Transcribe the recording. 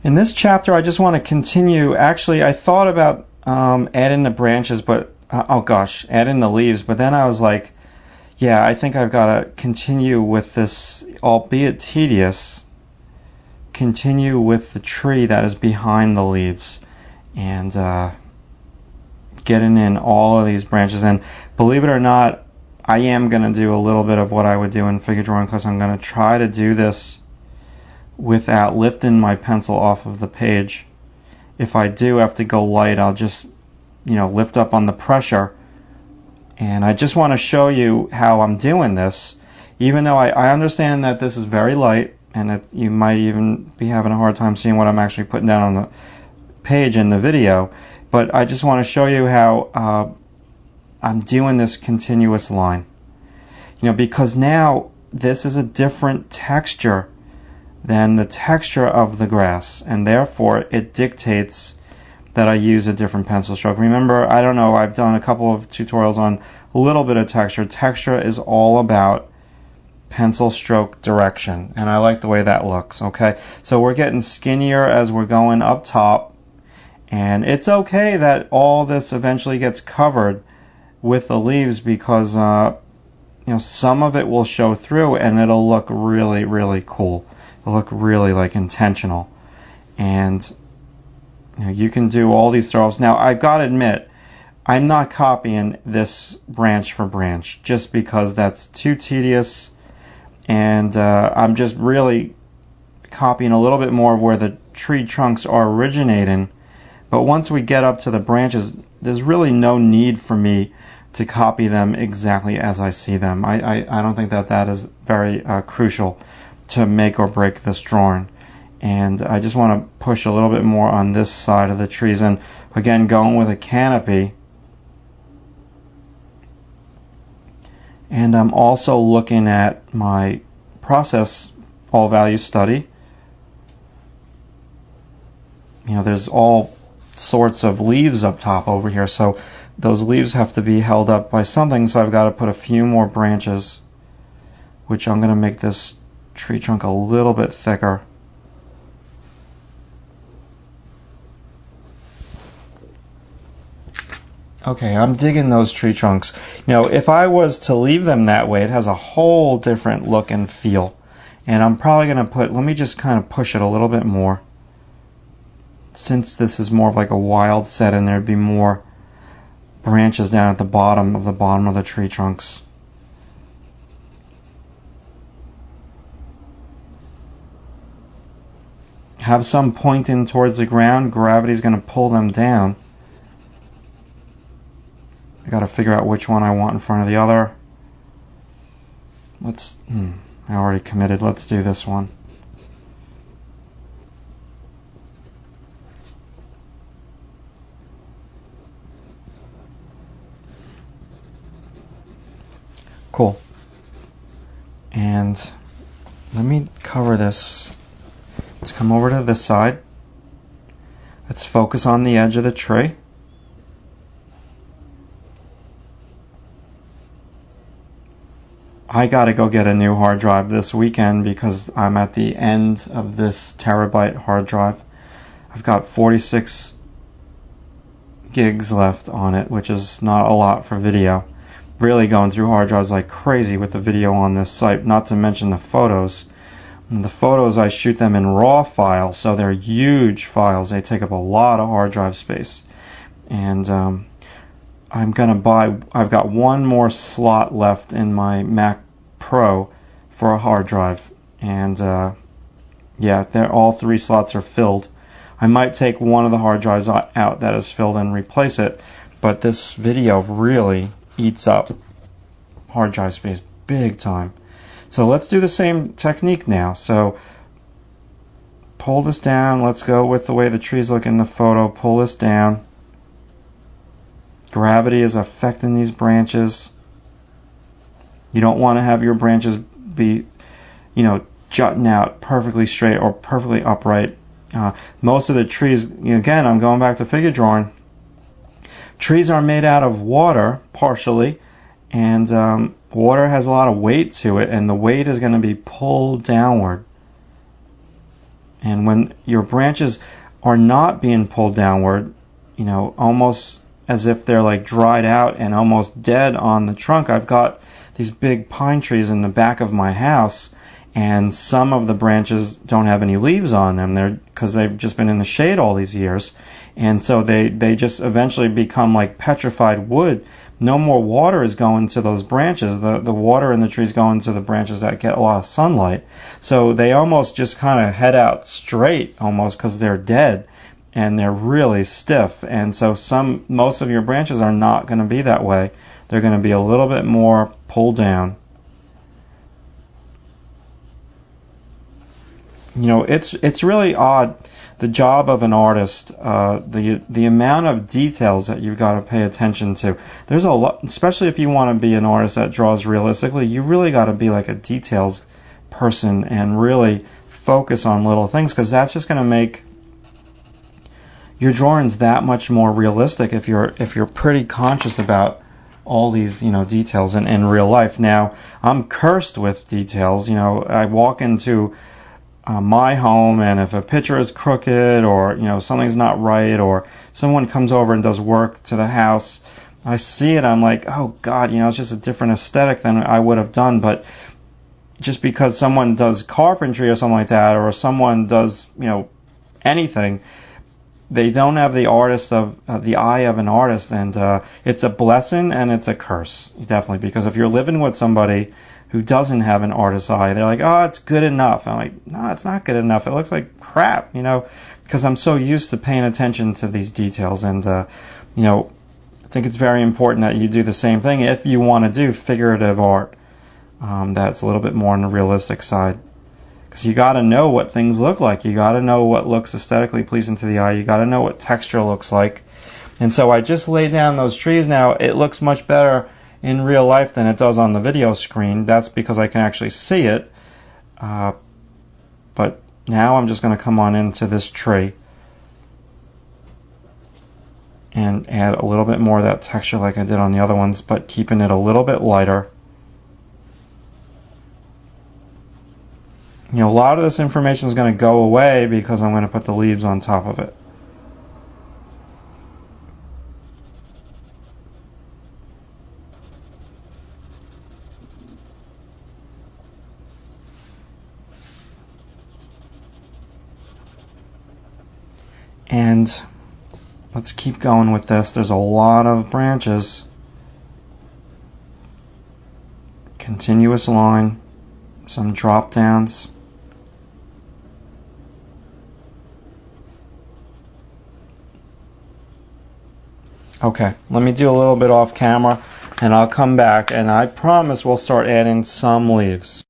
In this chapter, I just want to continue. Actually, I thought about adding the branches, but adding the leaves. But then I was like, yeah, I think I've got to continue with this, albeit tedious, continue with the tree that is behind the leaves, and getting in all of these branches. And believe it or not, I am going to do a little bit of what I would do in figure drawing class. I'm going to try to do this without lifting my pencil off of the page. If I do have to go light, I'll just, lift up on the pressure. And I just want to show you how I'm doing this, even though I understand that this is very light and that you might even be having a hard time seeing what I'm actually putting down on the page in the video. But I just want to show you how I'm doing this continuous line. Because now this is a different texture than the texture of the grass, and therefore it dictates that I use a different pencil stroke. Remember, I don't know, I've done a couple of tutorials on a little bit of texture. Texture is all about pencil stroke direction, and I like the way that looks. Okay, so we're getting skinnier as we're going up top, and it's okay that all this eventually gets covered with the leaves, because some of it will show through and it'll look really, really cool. It'll look really like intentional. And you can do all these throws. Now, I've got to admit, I'm not copying this branch for branch just because that's too tedious, and I'm just really copying a little bit more of where the tree trunks are originating. But once we get up to the branches, there's really no need for me to copy them exactly as I see them. I don't think that is very crucial to make or break this drawing. And I just want to push a little bit more on this side of the trees. And again, going with a canopy. And I'm also looking at my process all value study. There's all sorts of leaves up top over here, so those leaves have to be held up by something, so I've got to put a few more branches, which I'm going to make this tree trunk a little bit thicker. Okay, I'm digging those tree trunks. If I was to leave them that way, it has a whole different look and feel. And I'm probably going to let me just kind of push it a little bit more. Since this is more of like a wild set, and there'd be more branches down at the bottom of the tree trunks. Have some pointing towards the ground. Gravity's going to pull them down. I got to figure out which one I want in front of the other. I already committed. Let's do this one. Cool. And let me cover this. Let's come over to this side. Let's focus on the edge of the tree. I gotta go get a new hard drive this weekend because I'm at the end of this terabyte hard drive. I've got 46 gigs left on it, which is not a lot for video. Really going through hard drives like crazy with the video on this site, not to mention the photos. And the photos, I shoot them in RAW files, so they're huge files. They take up a lot of hard drive space. And I've got one more slot left in my Mac Pro for a hard drive. And all 3 slots are filled. I might take one of the hard drives out that is filled and replace it, but this video really eats up hard drive space big time. So let's do the same technique now. So pull this down. Let's go with the way the trees look in the photo. Pull this down. Gravity is affecting these branches. You don't want to have your branches be, jutting out perfectly straight or perfectly upright. Most of the trees, again, I'm going back to figure drawing. Trees are made out of water, partially, and water has a lot of weight to it, and the weight is going to be pulled downward. And when your branches are not being pulled downward, you know, almost as if they're like dried out and almost dead on the trunk. I've got these big pine trees in the back of my house, and some of the branches don't have any leaves on them. They're because they've just been in the shade all these years, and so they just eventually become like petrified wood. No more water is going to those branches. The water in the trees going to the branches that get a lot of sunlight. So they almost just kind of head out straight almost because they're dead and they're really stiff. And so most of your branches are not going to be that way. They're going to be a little bit more pulled down. You know, it's really odd, the job of an artist, the amount of details that you've got to pay attention to. There's a lot, especially if you want to be an artist that draws realistically, you really got to be like a details person and really focus on little things, because that's just going to make your drawings that much more realistic if you're pretty conscious about all these, you know, details in real life. Now, I'm cursed with details. You know, I walk into my home, and if a picture is crooked, or you know something's not right, or someone comes over and does work to the house, I see it, I'm like, oh God, you know, it's just a different aesthetic than I would have done. But just because someone does carpentry or something like that, or someone does, you know, anything, they don't have the the eye of an artist, and it's a blessing and it's a curse, definitely, because if you're living with somebody who doesn't have an artist's eye, they're like, oh, it's good enough. I'm like, no, it's not good enough. It looks like crap, you know, because I'm so used to paying attention to these details. And, you know, I think it's very important that you do the same thing if you want to do figurative art that's a little bit more on the realistic side. Because you got to know what things look like. You got to know what looks aesthetically pleasing to the eye. You got to know what texture looks like. And so I just laid down those trees. Now, it looks much better in real life than it does on the video screen. That's because I can actually see it. But now I'm just going to come on into this tree and add a little bit more of that texture like I did on the other ones, but keeping it a little bit lighter. You know, a lot of this information is going to go away because I'm going to put the leaves on top of it. And let's keep going with this. There's a lot of branches. Continuous line, some drop downs. Okay, let me do a little bit off camera and I'll come back, and I promise we'll start adding some leaves.